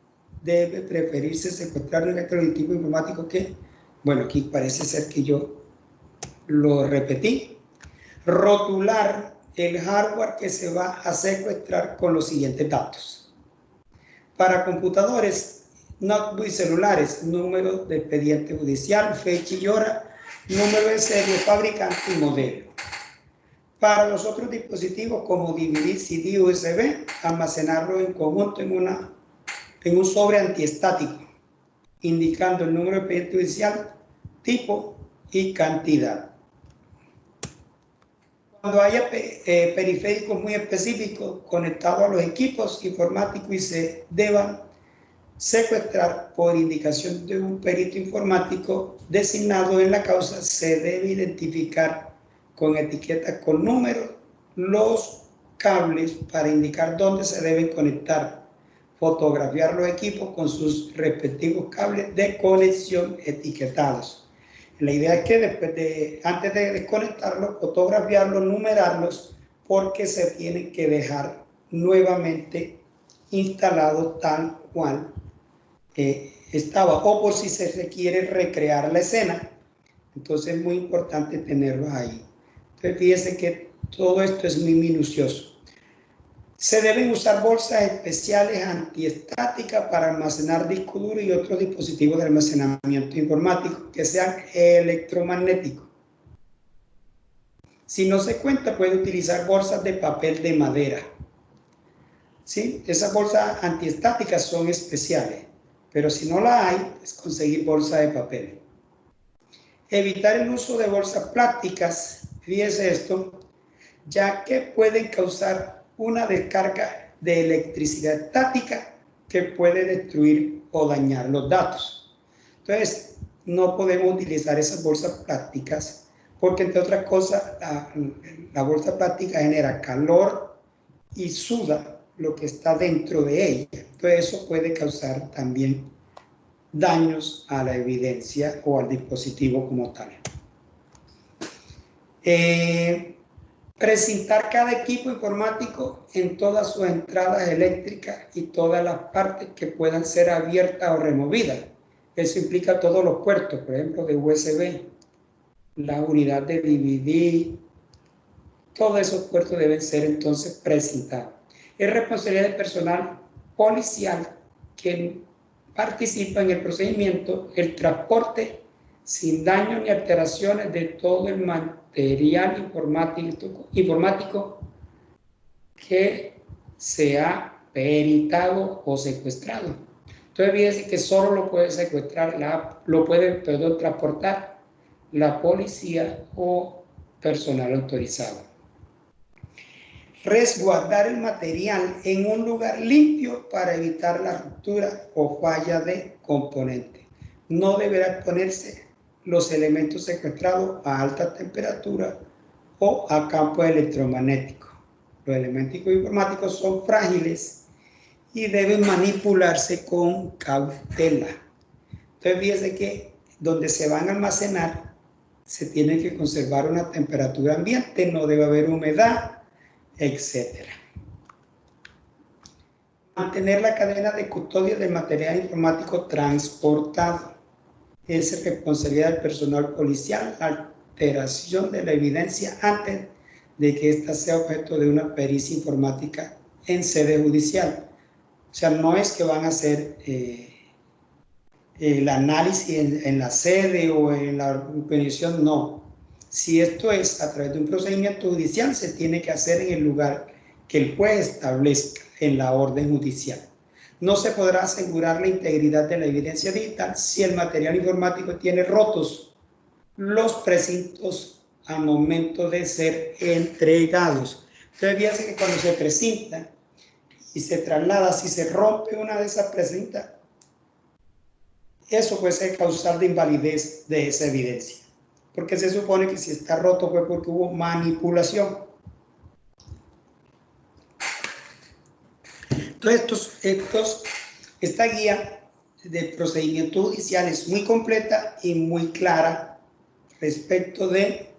debe preferirse secuestrar un dispositivo informático que, bueno, aquí parece ser que yo lo repetí. Rotular el hardware que se va a secuestrar con los siguientes datos. Para computadores, notebooks y celulares, número de expediente judicial, fecha y hora, número de serie, fabricante y modelo. Para los otros dispositivos como DVD, CD, USB, almacenarlo en conjunto en un sobre antiestático, indicando el número de expediente judicial, tipo y cantidad. Cuando haya periféricos muy específicos conectados a los equipos informáticos y se deban secuestrar por indicación de un perito informático designado en la causa, se debe identificar con etiquetas con números los cables para indicar dónde se deben conectar, fotografiar los equipos con sus respectivos cables de conexión etiquetados. La idea es que antes de desconectarlos, fotografiarlos, numerarlos, porque se tienen que dejar nuevamente instalados tal cual estaba, o por si se requiere recrear la escena. Entonces es muy importante tenerlos ahí. Entonces fíjense que todo esto es muy minucioso. Se deben usar bolsas especiales antiestáticas para almacenar disco duro y otros dispositivos de almacenamiento informático que sean electromagnéticos. Si no se cuenta, puede utilizar bolsas de papel de madera. ¿Sí? Esas bolsas antiestáticas son especiales, pero si no la hay, es conseguir bolsa de papel. Evitar el uso de bolsas plásticas, fíjese esto, ya que pueden causar una descarga de electricidad estática que puede destruir o dañar los datos. Entonces, no podemos utilizar esas bolsas plásticas porque, entre otras cosas, la bolsa plástica genera calor y suda lo que está dentro de ella. Entonces, eso puede causar también daños a la evidencia o al dispositivo como tal. Precintar cada equipo informático en todas sus entradas eléctricas y todas las partes que puedan ser abiertas o removidas. Eso implica todos los puertos, por ejemplo, de USB, la unidad de DVD, todos esos puertos deben ser entonces precintados. Es responsabilidad del personal policial que participa en el procedimiento, el transporte sin daños ni alteraciones de todo el material informático que se ha peritado o secuestrado. Entonces, fíjense que solo lo puede secuestrar, transportar la policía o personal autorizado. Resguardar el material en un lugar limpio para evitar la ruptura o falla de componente. No deberá exponerse los elementos secuestrados a alta temperatura o a campo electromagnético. Los elementos informáticos son frágiles y deben manipularse con cautela. Entonces, fíjense que donde se van a almacenar se tiene que conservar una temperatura ambiente, no debe haber humedad, etc. Mantener la cadena de custodia del material informático transportado. Es responsabilidad del personal policial la alteración de la evidencia antes de que ésta sea objeto de una pericia informática en sede judicial. O sea, no es que van a hacer el análisis en la sede o en la comisión, no. Si esto es a través de un procedimiento judicial, se tiene que hacer en el lugar que el juez establezca en la orden judicial. No se podrá asegurar la integridad de la evidencia digital si el material informático tiene rotos los precintos al momento de ser entregados. Entonces, fíjense que cuando se precinta y se traslada, si se rompe una de esas precintas, eso puede ser causal de invalidez de esa evidencia, porque se supone que si está roto fue porque hubo manipulación. Entonces, esta guía de procedimiento judicial es muy completa y muy clara respecto de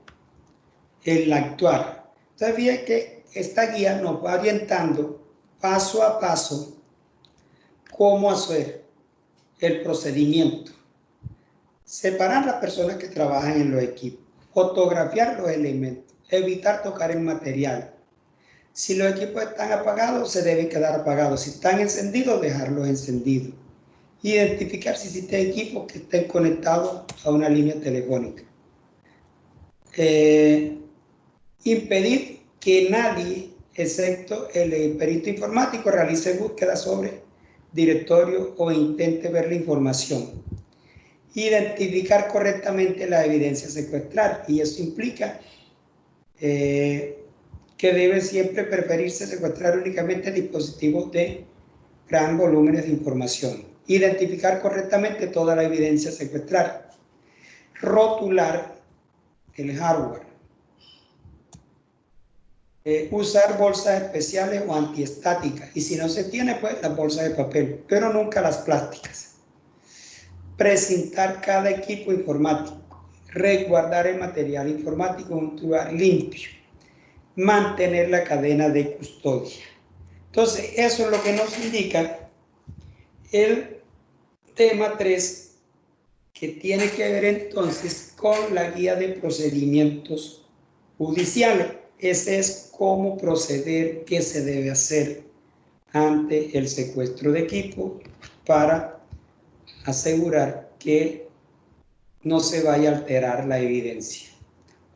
el actuar. Entonces, fíjense que esta guía nos va orientando paso a paso cómo hacer el procedimiento. Separar las personas que trabajan en los equipos, fotografiar los elementos, evitar tocar el material. Si los equipos están apagados, se deben quedar apagados. Si están encendidos, dejarlos encendidos. Identificar si existen equipos que estén conectados a una línea telefónica. Impedir que nadie, excepto el perito informático, realice búsqueda sobre directorio o intente ver la información. Identificar correctamente la evidencia secuestrar, y eso implica que debe siempre preferirse secuestrar únicamente dispositivos de gran volumen de información. Identificar correctamente toda la evidencia secuestrar. Rotular el hardware. Usar bolsas especiales o antiestáticas, y si no se tiene, pues las bolsas de papel, pero nunca las plásticas. Precintar cada equipo informático. Resguardar el material informático en un lugar limpio. Mantener la cadena de custodia. Entonces, eso es lo que nos indica el tema 3, que tiene que ver entonces con la guía de procedimientos judiciales. Ese es cómo proceder, qué se debe hacer ante el secuestro de equipo para asegurar que no se vaya a alterar la evidencia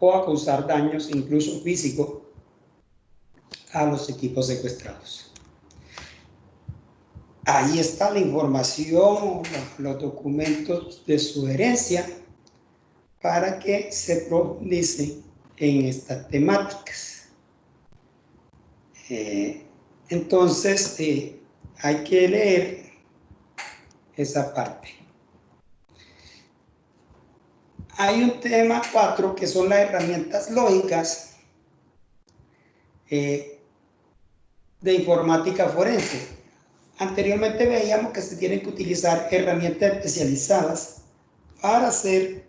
o a causar daños incluso físicos a los equipos secuestrados. Ahí está la información, los documentos de sugerencia para que se profundice en estas temáticas. Entonces, hay que leer esa parte. Hay un tema 4 que son las herramientas lógicas de informática forense. Anteriormente veíamos que se tienen que utilizar herramientas especializadas para hacer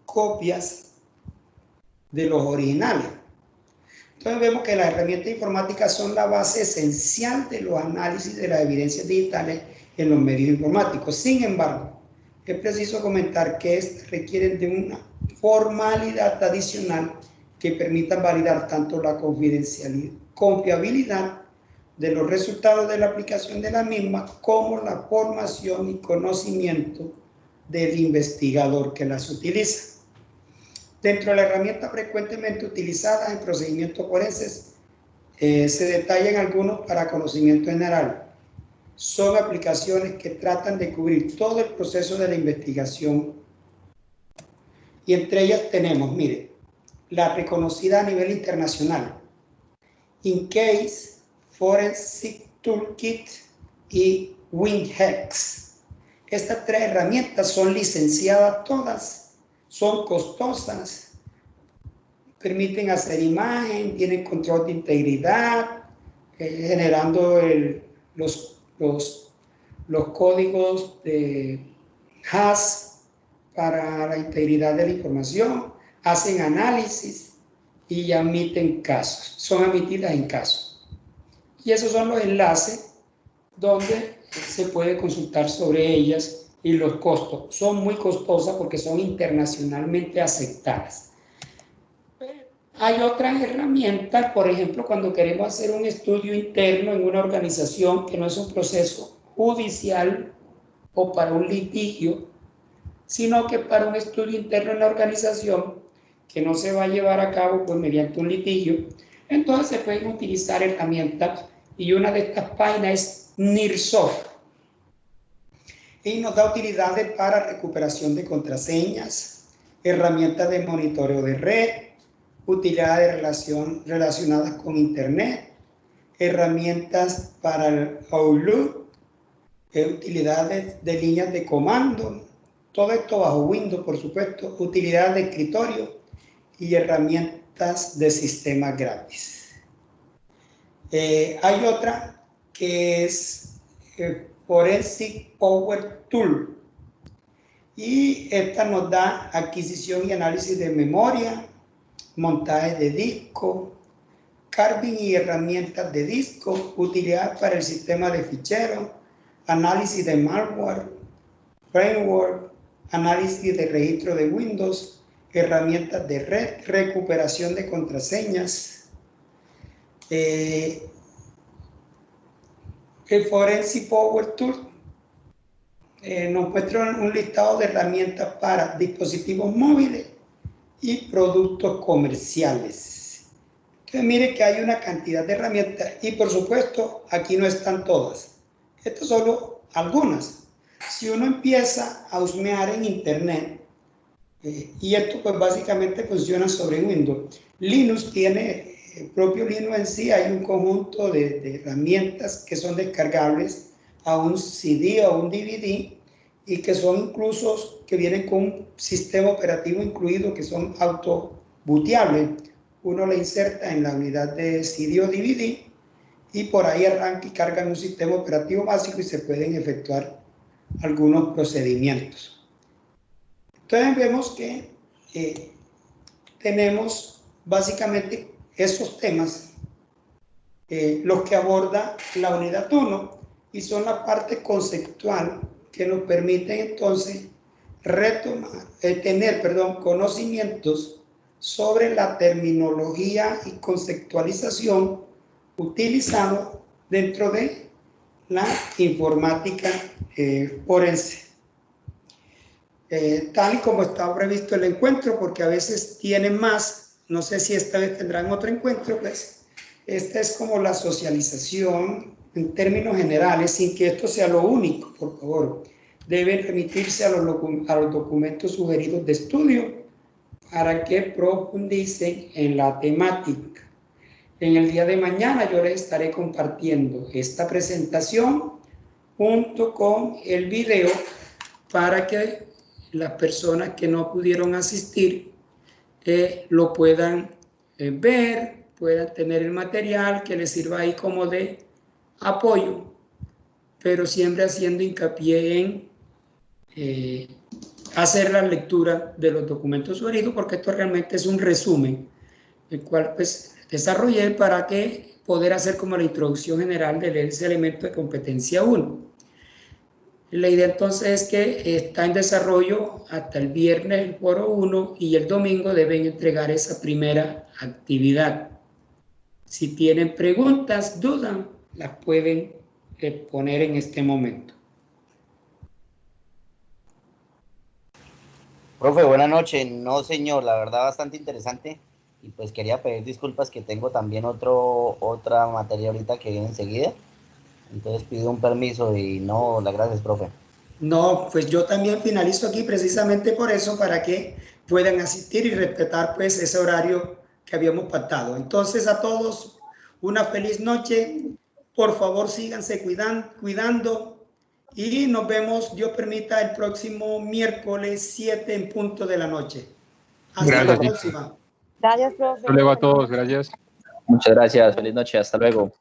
copias de los originales. Entonces vemos que las herramientas informáticas son la base esencial de los análisis de las evidencias digitales en los medios informáticos. Sin embargo, es preciso comentar que estas requieren de una formalidad adicional que permita validar tanto la confiabilidad de los resultados de la aplicación de la misma como la formación y conocimiento del investigador que las utiliza. Dentro de la herramienta frecuentemente utilizada en procedimientos forenses, se detallan algunos para conocimiento general. son aplicaciones que tratan de cubrir todo el proceso de la investigación. Y entre ellas tenemos, mire, la reconocida a nivel internacional, InCase, Forensic Toolkit y WinHex. Estas 3 herramientas son licenciadas todas, son costosas, permiten hacer imagen, tienen control de integridad, generando los códigos de hash para la integridad de la información, hacen análisis y admiten casos, son admitidas en casos. Y esos son los enlaces donde se puede consultar sobre ellas y los costos. Son muy costosas porque son internacionalmente aceptadas. Hay otras herramientas, por ejemplo, cuando queremos hacer un estudio interno en una organización que no es un proceso judicial o para un litigio, sino que para un estudio interno en la organización que no se va a llevar a cabo pues, mediante un litigio, entonces se pueden utilizar herramientas y una de estas páginas es NIRSoft y nos da utilidades para recuperación de contraseñas, herramientas de monitoreo de red, utilidades relacionadas con Internet, herramientas para el Outlook, utilidades de líneas de comando, todo esto bajo Windows, por supuesto, utilidades de escritorio y herramientas de sistemas gratis. Hay otra que es Forensic Power Tool y esta nos da adquisición y análisis de memoria, montaje de disco, carving y herramientas de disco, utilidad para el sistema de ficheros, análisis de malware, framework, análisis de registro de Windows, herramientas de red, recuperación de contraseñas. El Forensic Power Tool nos muestra un listado de herramientas para dispositivos móviles y productos comerciales. Entonces mire que hay una cantidad de herramientas y por supuesto aquí no están todas. Estas son solo algunas. Si uno empieza a husmear en internet, y esto pues básicamente funciona sobre Windows, Linux tiene, el propio Linux en sí, hay un conjunto de herramientas que son descargables a un CD o un DVD y que son incluso, que vienen con un sistema operativo incluido que son autobooteables. Uno le inserta en la unidad de CD o DVD y por ahí arranca y cargan un sistema operativo básico y se pueden efectuar algunos procedimientos. Entonces vemos que tenemos básicamente esos temas, los que aborda la unidad 1 y son la parte conceptual que nos permiten entonces tener conocimientos sobre la terminología y conceptualización utilizada dentro de la informática forense. Tal y como estaba previsto el encuentro, porque a veces tienen más, no sé si esta vez tendrán otro encuentro, pues esta es como la socialización en términos generales, sin que esto sea lo único, por favor. Deben remitirse a los documentos sugeridos de estudio para que profundicen en la temática. En el día de mañana yo les estaré compartiendo esta presentación junto con el video para que las personas que no pudieron asistir lo puedan ver, puedan tener el material que les sirva ahí como de apoyo, pero siempre haciendo hincapié en hacer la lectura de los documentos sugeridos, porque esto realmente es un resumen, el cual pues desarrollé para que poder hacer como la introducción general de ese elemento de competencia 1. La idea entonces es que está en desarrollo hasta el viernes el foro 1 y el domingo deben entregar esa primera actividad. Si tienen preguntas, dudas, las pueden poner en este momento. Profe, buenas noches. No, señor, la verdad bastante interesante. Y pues quería pedir disculpas que tengo también otra materia ahorita que viene enseguida. Entonces pido un permiso y no, las gracias, profe. No, pues yo también finalizo aquí precisamente por eso, para que puedan asistir y respetar pues ese horario que habíamos pactado. Entonces a todos una feliz noche, por favor síganse cuidando y nos vemos, Dios permita, el próximo miércoles 7 en punto de la noche. Hasta la Gracias. próxima. Gracias, profe. Hasta luego a todos, gracias. Muchas gracias, feliz noche, hasta luego.